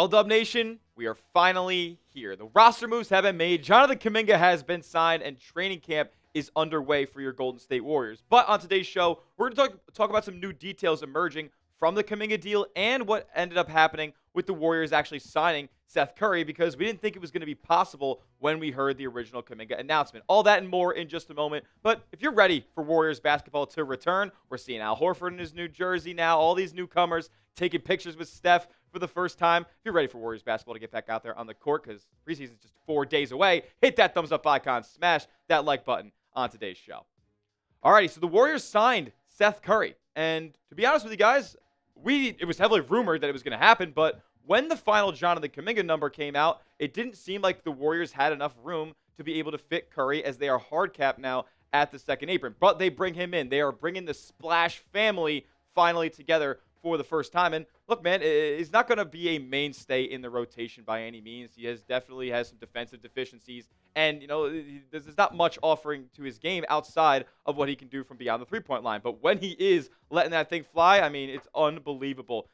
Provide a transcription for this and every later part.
Well, Dub Nation, we are finally here. The roster moves have been made. Jonathan Kuminga has been signed, and training camp is underway for your Golden State Warriors. But on today's show, we're going to talk about some new details emerging from the Kuminga deal and what ended up happening with the Warriors actually signing Seth Curry, because we didn't think it was going to be possible when we heard the original Kuminga announcement. All that and more in just a moment. But if you're ready for Warriors basketball to return, we're seeing Al Horford in his new jersey now, all these newcomers taking pictures with Steph for the first time. If you're ready for Warriors basketball to get back out there on the court, because preseason's just 4 days away, hit that thumbs up icon, smash that like button on today's show. Alrighty, so the Warriors signed Seth Curry. And to be honest with you guys, it was heavily rumored that it was going to happen, but when the final Jonathan Kuminga number came out, it didn't seem like the Warriors had enough room to be able to fit Curry, as they are hard capped now at the second apron. But they bring him in. They are bringing the Splash family finally together for the first time. And look, man, he's not going to be a mainstay in the rotation by any means. He definitely has some defensive deficiencies. And, there's not much offering to his game outside of what he can do from beyond the three-point line. But when he is letting that thing fly, I mean, it's unbelievable.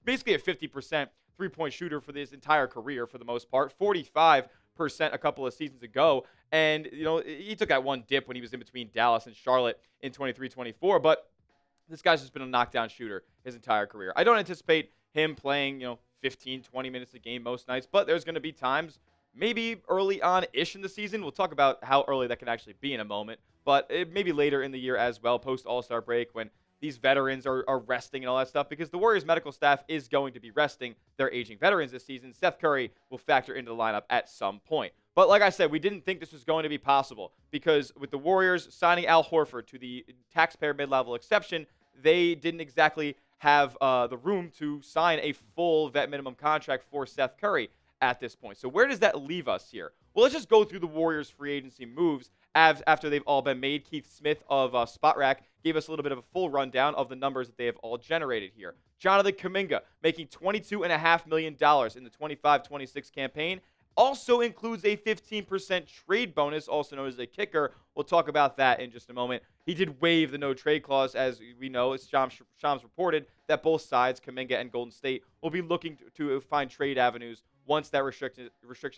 Basically a 50% three-point shooter for his entire career for the most part, 45% a couple of seasons ago. And, he took that one dip when he was in between Dallas and Charlotte in 23-24. But this guy's just been a knockdown shooter his entire career. I don't anticipate him playing, 15, 20 minutes a game most nights, but there's going to be times, maybe early on-ish in the season. We'll talk about how early that can actually be in a moment, but maybe later in the year as well, post-All-Star break, when these veterans are resting and all that stuff, because the Warriors medical staff is going to be resting their aging veterans this season. Seth Curry will factor into the lineup at some point. But like I said, we didn't think this was going to be possible, because with the Warriors signing Al Horford to the taxpayer mid-level exception, they didn't exactly have the room to sign a full vet minimum contract for Seth Curry at this point. So where does that leave us here? Well, let's just go through the Warriors free agency moves after they've all been made. Keith Smith of SpotRack gave us a little bit of a full rundown of the numbers that they have all generated here. Jonathan Kuminga making $22.5 million in the 25-26 campaign. Also includes a 15% trade bonus, also known as a kicker. We'll talk about that in just a moment. He did waive the no-trade clause, as we know. As Shams reported that both sides, Kuminga and Golden State, will be looking to find trade avenues once that restriction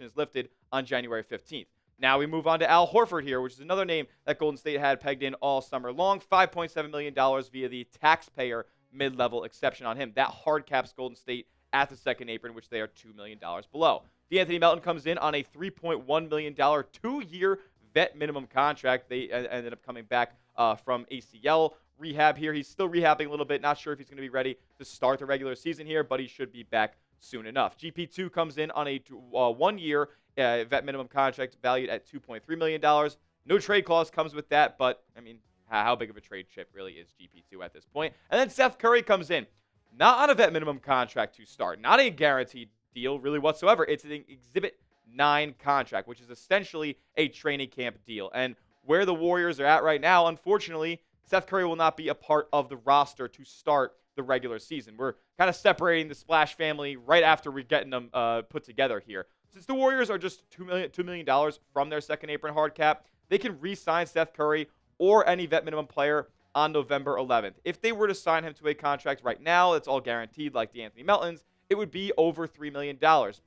is lifted on January 15th. Now we move on to Al Horford here, which is another name that Golden State had pegged in all summer long. $5.7 million via the taxpayer mid-level exception on him. That hard caps Golden State at the second apron, which they are $2 million below. D'Anthony Melton comes in on a $3.1 million 2-year vet minimum contract. They ended up coming back from ACL rehab here. He's still rehabbing a little bit. Not sure if he's going to be ready to start the regular season here, but he should be back soon enough. GP2 comes in on a 1-year vet minimum contract valued at $2.3 million. No trade clause comes with that, but, I mean, how big of a trade chip really is GP2 at this point? And then Seth Curry comes in, not on a vet minimum contract to start, not a guaranteed deal really whatsoever. It's an Exhibit 9 contract, which is essentially a training camp deal. And where the Warriors are at right now, unfortunately, Seth Curry will not be a part of the roster to start the regular season. We're kind of separating the Splash family right after we're getting them put together here. Since the Warriors are just $2 million from their second apron hard cap, they can re-sign Seth Curry or any vet minimum player on November 11th. If they were to sign him to a contract right now, it's all guaranteed like D'Anthony Melton's, it would be over $3 million.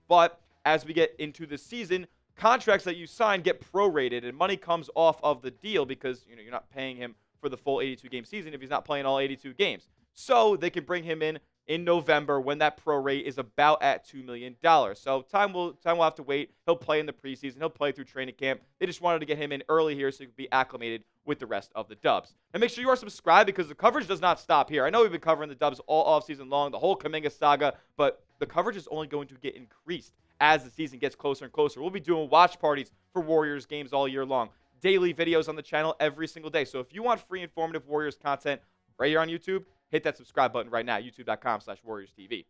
But as we get into the season, contracts that you sign get prorated, and money comes off of the deal because you're not paying him for the full 82-game season if he's not playing all 82 games. So they can bring him in November when that prorate is about at $2 million. So time will have to wait. He'll play in the preseason. He'll play through training camp. They just wanted to get him in early here so he could be acclimated with the rest of the Dubs. And make sure you are subscribed, because the coverage does not stop here. I know we've been covering the Dubs all offseason long, the whole Kuminga saga, but the coverage is only going to get increased as the season gets closer and closer. We'll be doing watch parties for Warriors games all year long. Daily videos on the channel every single day. So if you want free, informative Warriors content right here on YouTube, hit that subscribe button right now, youtube.com/WarriorsTV.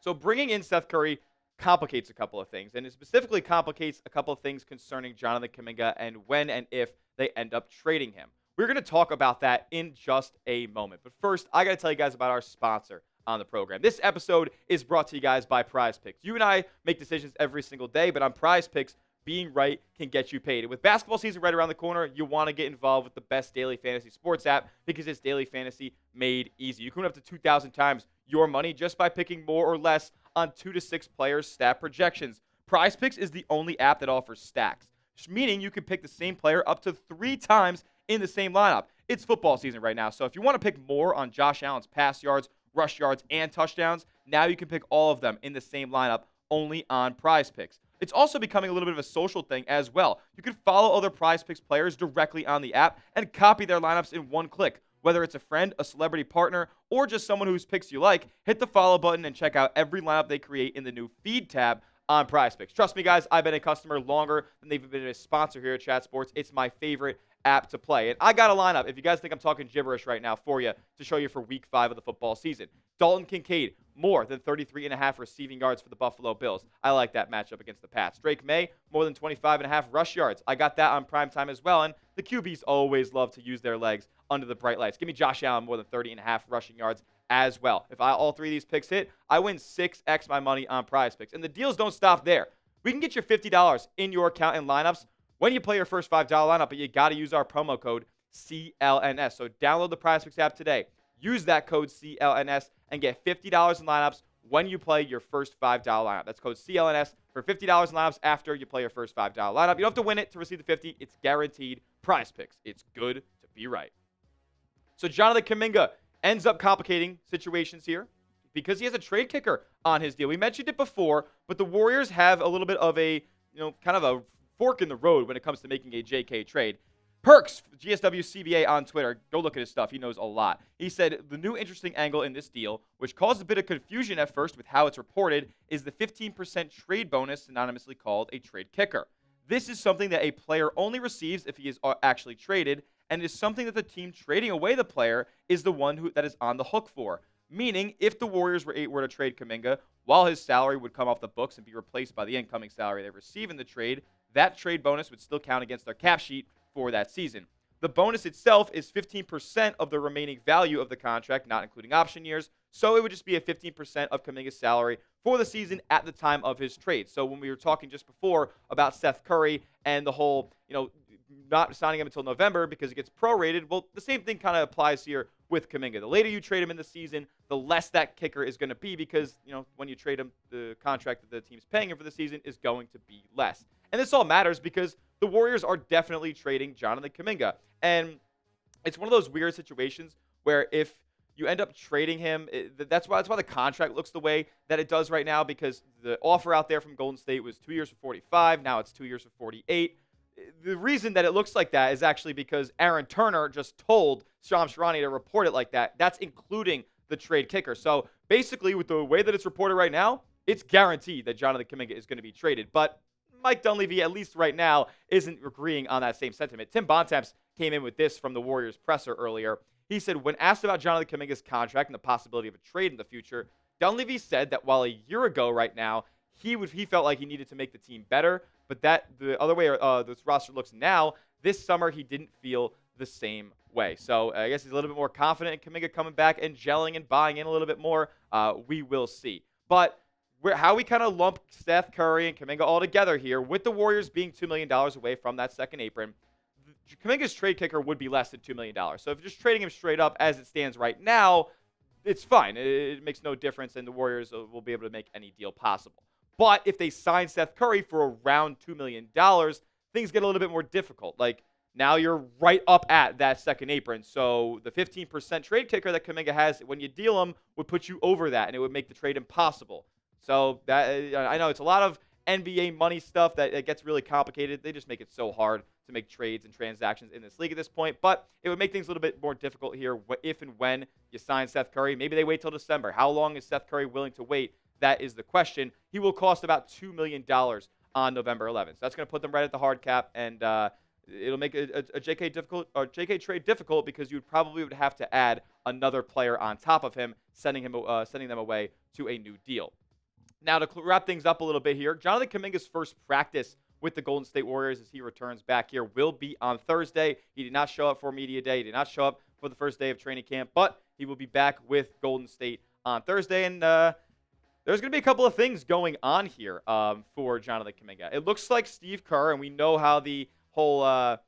So bringing in Seth Curry complicates a couple of things, and it specifically complicates a couple of things concerning Jonathan Kuminga and when and if they end up trading him. We're going to talk about that in just a moment. But first, I got to tell you guys about our sponsor on the program. This episode is brought to you guys by Prize Picks. You and I make decisions every single day, but on Prize Picks, being right can get you paid. And with basketball season right around the corner, you want to get involved with the best daily fantasy sports app because it's daily fantasy made easy. You can win up to 2,000 times your money just by picking more or less on 2 to 6 players' stat projections. PrizePicks is the only app that offers stacks, meaning you can pick the same player up to 3 times in the same lineup. It's football season right now, so if you want to pick more on Josh Allen's pass yards, rush yards, and touchdowns, now you can pick all of them in the same lineup only on PrizePicks. It's also becoming a little bit of a social thing as well. You can follow other PrizePicks players directly on the app and copy their lineups in one click. Whether it's a friend, a celebrity partner, or just someone whose picks you like, hit the follow button and check out every lineup they create in the new Feed tab on PrizePicks. Trust me, guys, I've been a customer longer than they've been a sponsor here at Chat Sports. It's my favorite app to play. And I got a lineup, if you guys think I'm talking gibberish right now, for you to show you for Week 5 of the football season. Dalton Kincaid, more than 33.5 receiving yards for the Buffalo Bills. I like that matchup against the Pats. Drake May, more than 25.5 rush yards. I got that on primetime as well. And the QBs always love to use their legs under the bright lights. Give me Josh Allen, more than 30.5 rushing yards as well. If all 3 of these picks hit, I win 6x my money on PrizePicks. And the deals don't stop there. We can get your $50 in your account in lineups when you play your first $5 lineup, but you got to use our promo code CLNS. So download the PrizePicks app today. Use that code CLNS and get $50 in lineups when you play your first $5 lineup. That's code CLNS for $50 in lineups after you play your first $5 lineup. You don't have to win it to receive the 50. It's guaranteed. PrizePicks. It's good to be right. So Jonathan Kuminga ends up complicating situations here because he has a trade kicker on his deal. We mentioned it before, but the Warriors have a little bit of a, kind of a fork in the road when it comes to making a JK trade. Perks, GSWCBA on Twitter, go look at his stuff. He knows a lot. He said the new interesting angle in this deal, which caused a bit of confusion at first with how it's reported, is the 15% trade bonus, synonymously called a trade kicker. This is something that a player only receives if he is actually traded, and is something that the team trading away the player is the one that is on the hook for. Meaning, if the Warriors were to trade Kuminga, while his salary would come off the books and be replaced by the incoming salary they receive in the trade, that trade bonus would still count against their cap sheet for that season. The bonus itself is 15% of the remaining value of the contract, not including option years, so it would just be a 15% of Kuminga's salary for the season at the time of his trade. So when we were talking just before about Seth Curry and the whole, not signing him until November because it gets prorated, well, the same thing kind of applies here with Kuminga. The later you trade him in the season, the less that kicker is going to be because, when you trade him, the contract that the team's paying him for the season is going to be less. And this all matters because the Warriors are definitely trading Jonathan Kuminga. And it's one of those weird situations where if you end up trading him, that's why the contract looks the way that it does right now, because the offer out there from Golden State was 2 years for 45. Now it's 2 years for 48. The reason that it looks like that is actually because Aaron Turner just told Shams Charania to report it like that. That's including the trade kicker. So basically, with the way that it's reported right now, it's guaranteed that Jonathan Kuminga is going to be traded. But Mike Dunleavy, at least right now, isn't agreeing on that same sentiment. Tim Bontemps came in with this from the Warriors presser earlier. He said, when asked about Jonathan Kuminga's contract and the possibility of a trade in the future, Dunleavy said that while a year ago right now, he felt like he needed to make the team better, but that the other way this roster looks now, this summer he didn't feel the same way. So I guess he's a little bit more confident in Kuminga coming back and gelling and buying in a little bit more. We will see. But how we kind of lump Seth Curry and Kuminga all together here, with the Warriors being $2 million away from that second apron, Kuminga's trade kicker would be less than $2 million. So if you're just trading him straight up as it stands right now, it's fine. It makes no difference, and the Warriors will be able to make any deal possible. But if they sign Seth Curry for around $2 million, things get a little bit more difficult. Like, now you're right up at that second apron. So the 15% trade kicker that Kuminga has, when you deal him, would put you over that, and it would make the trade impossible. So that I know it's a lot of NBA money stuff that it gets really complicated. They just make it so hard to make trades and transactions in this league at this point. But it would make things a little bit more difficult here if and when you sign Seth Curry. Maybe they wait till December. How long is Seth Curry willing to wait? That is the question. He will cost about $2 million on November 11th. So that's going to put them right at the hard cap, and it'll make a JK trade difficult because you would have to add another player on top of him, sending them away to a new deal. Now, to wrap things up a little bit here, Jonathan Kuminga's first practice with the Golden State Warriors as he returns back here will be on Thursday. He did not show up for media day. He did not show up for the first day of training camp, but he will be back with Golden State on Thursday. And there's going to be a couple of things going on here for Jonathan Kuminga. It looks like Steve Kerr, and we know how the whole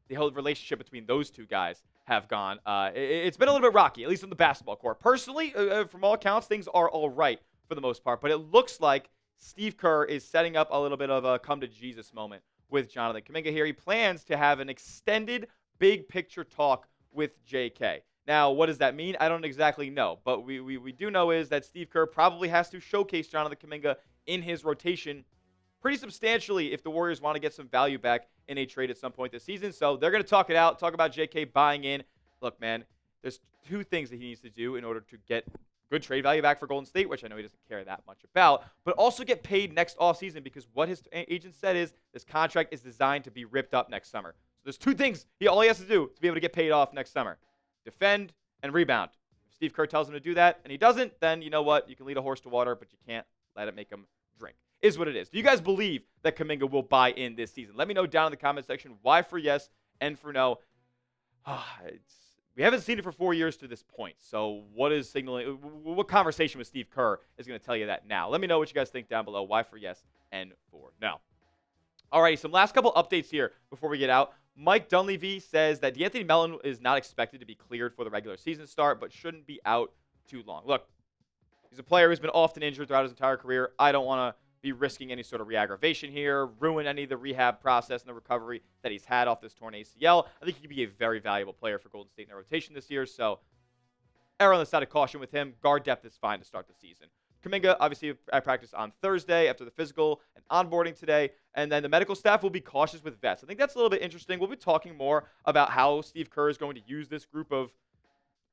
relationship between those two guys have gone. It's been a little bit rocky, at least on the basketball court. Personally, from all accounts, things are all right for the most part. But it looks like Steve Kerr is setting up a little bit of a come to Jesus moment with Jonathan Kuminga here. He plans to have an extended big picture talk with JK. Now, what does that mean? I don't exactly know. But we do know is that Steve Kerr probably has to showcase Jonathan Kuminga in his rotation pretty substantially if the Warriors want to get some value back in a trade at some point this season. So they're going to talk it out, talk about JK buying in. Look, man, there's two things that he needs to do in order to get good trade value back for Golden State, which I know he doesn't care that much about, but also get paid next offseason because what his agent said is this contract is designed to be ripped up next summer. So there's two things all he has to do to be able to get paid off next summer: defend and rebound. If Steve Kerr tells him to do that and he doesn't, then you know what? You can lead a horse to water, but you can't let it make him drink. Is what it is. Do you guys believe that Kuminga will buy in this season? Let me know down in the comment section why for yes and for no. We haven't seen it for 4 years to this point. So what is signaling? What conversation with Steve Kerr is going to tell you that now? Let me know what you guys think down below. Why for yes and for no. All right, some last couple updates here before we get out. Mike Dunleavy says that D'Anthony Melton is not expected to be cleared for the regular season start, but shouldn't be out too long. Look, he's a player who's been often injured throughout his entire career. I don't want to be risking any sort of re-aggravation here, ruin any of the rehab process and the recovery that he's had off this torn ACL. I think he could be a very valuable player for Golden State in their rotation this year, so err on the side of caution with him. Guard depth is fine to start the season. Kuminga, obviously, at practice on Thursday after the physical and onboarding today, and then the medical staff will be cautious with vets. I think that's a little bit interesting. We'll be talking more about how Steve Kerr is going to use this group of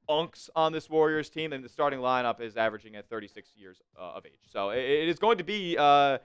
unks on this Warriors team, and the starting lineup is averaging at 36 years of age. So it is going to be a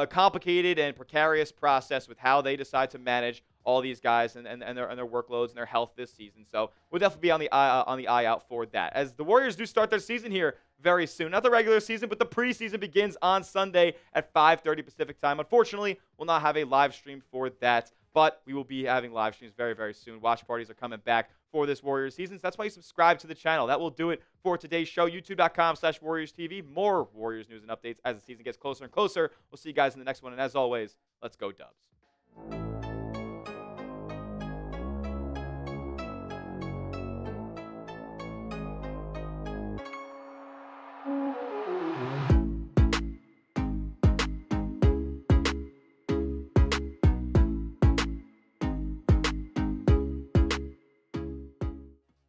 complicated and precarious process with how they decide to manage all these guys and their workloads and their health this season. So we'll definitely be on the eye out for that. As the Warriors do start their season here very soon. Not the regular season, but the preseason begins on Sunday at 5:30 Pacific time. Unfortunately, we'll not have a live stream for that, but we will be having live streams very, very soon. Watch parties are coming back for this Warriors season. So that's why you subscribe to the channel. That will do it for today's show. YouTube.com/WarriorsTV. More Warriors news and updates as the season gets closer and closer. We'll see you guys in the next one. And as always, let's go Dubs.